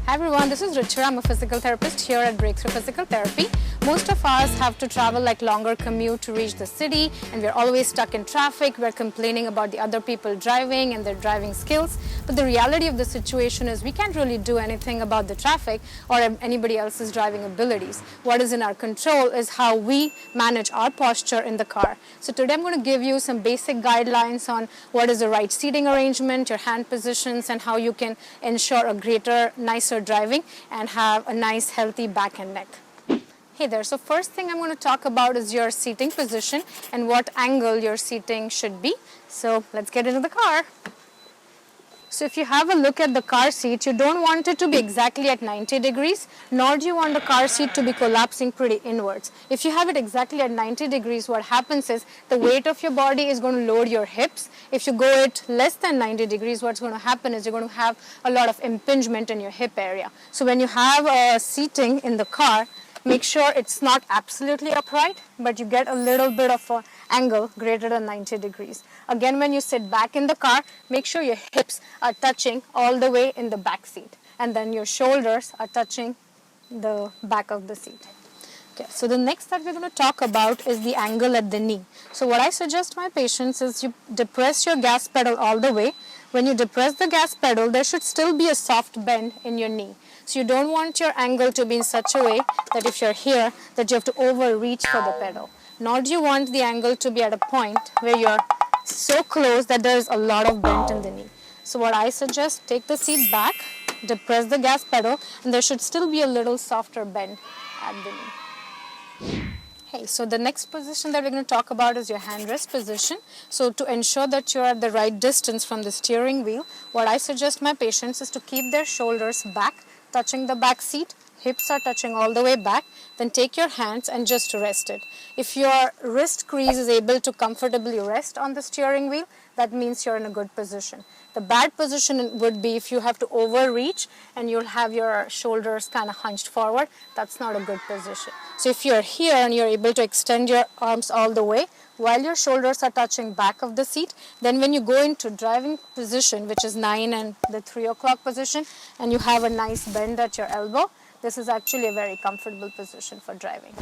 Hi everyone, this is Ruchira. I'm a physical therapist here at Breakthrough Physical Therapy. Most of us have to travel like longer commute to reach the city, and we're always stuck in traffic. We're complaining about the other people driving and their driving skills. But the reality of the situation is we can't really do anything about the traffic or anybody else's driving abilities. What is in our control is how we manage our posture in the car. So today I'm going to give you some basic guidelines on what is the right seating arrangement, your hand positions, and how you can ensure a greater, nicer driving and have a nice healthy back and neck. Hey there, so first thing I'm going to talk about is your seating position and what angle your seating should be. So let's get into the car. So if you have a look at the car seat, you don't want it to be exactly at 90 degrees, nor do you want the car seat to be collapsing pretty inwards. If you have it exactly at 90 degrees, what happens is the weight of your body is going to load your hips. If you go it less than 90 degrees, what's going to happen is you're going to have a lot of impingement in your hip area. So when you have a seating in the car, make sure it's not absolutely upright, but you get a little bit of an angle greater than 90 degrees. Again, when you sit back in the car, make sure your hips are touching all the way in the back seat, and then your shoulders are touching the back of the seat. Okay, so the next that we're going to talk about is the angle at the knee. So what I suggest my patients is you depress your gas pedal all the way. When you depress the gas pedal, there should still be a soft bend in your knee. So you don't want your angle to be in such a way that if you're here, that you have to overreach for the pedal. Nor do you want the angle to be at a point where you're so close that there's a lot of bend in the knee. So what I suggest, take the seat back, depress the gas pedal, and there should still be a little softer bend at the knee. Hey, so the next position that we're going to talk about is your hand rest position. So to ensure that you're at the right distance from the steering wheel, what I suggest my patients is to keep their shoulders back, touching the back seat, hips are touching all the way back, then take your hands and just rest it. If your wrist crease is able to comfortably rest on the steering wheel, that means you're in a good position. The bad position would be if you have to overreach and you'll have your shoulders kind of hunched forward. That's not a good position. So if you're here and you're able to extend your arms all the way while your shoulders are touching back of the seat, then when you go into driving position, which is 9 and the 3 o'clock position, and you have a nice bend at your elbow, this is actually a very comfortable position for driving.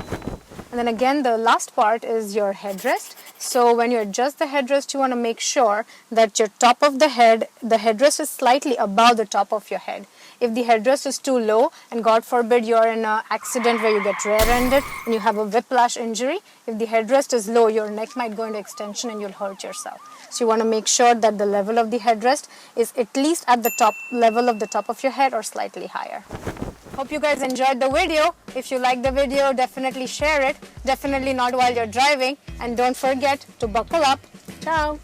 And then again, the last part is your headrest. So when you adjust the headrest, you want to make sure that your top of the headrest is slightly above the top of your head. If the headrest is too low, and God forbid you're in an accident where you get rear-ended and you have a whiplash injury, if the headrest is low, your neck might go into extension and you'll hurt yourself. So you want to make sure that the level of the headrest is at least at the top level of the top of your head or slightly higher. Hope you guys enjoyed the video. If you like the video, definitely share it. Definitely not while you're driving. And don't forget to buckle up. Ciao.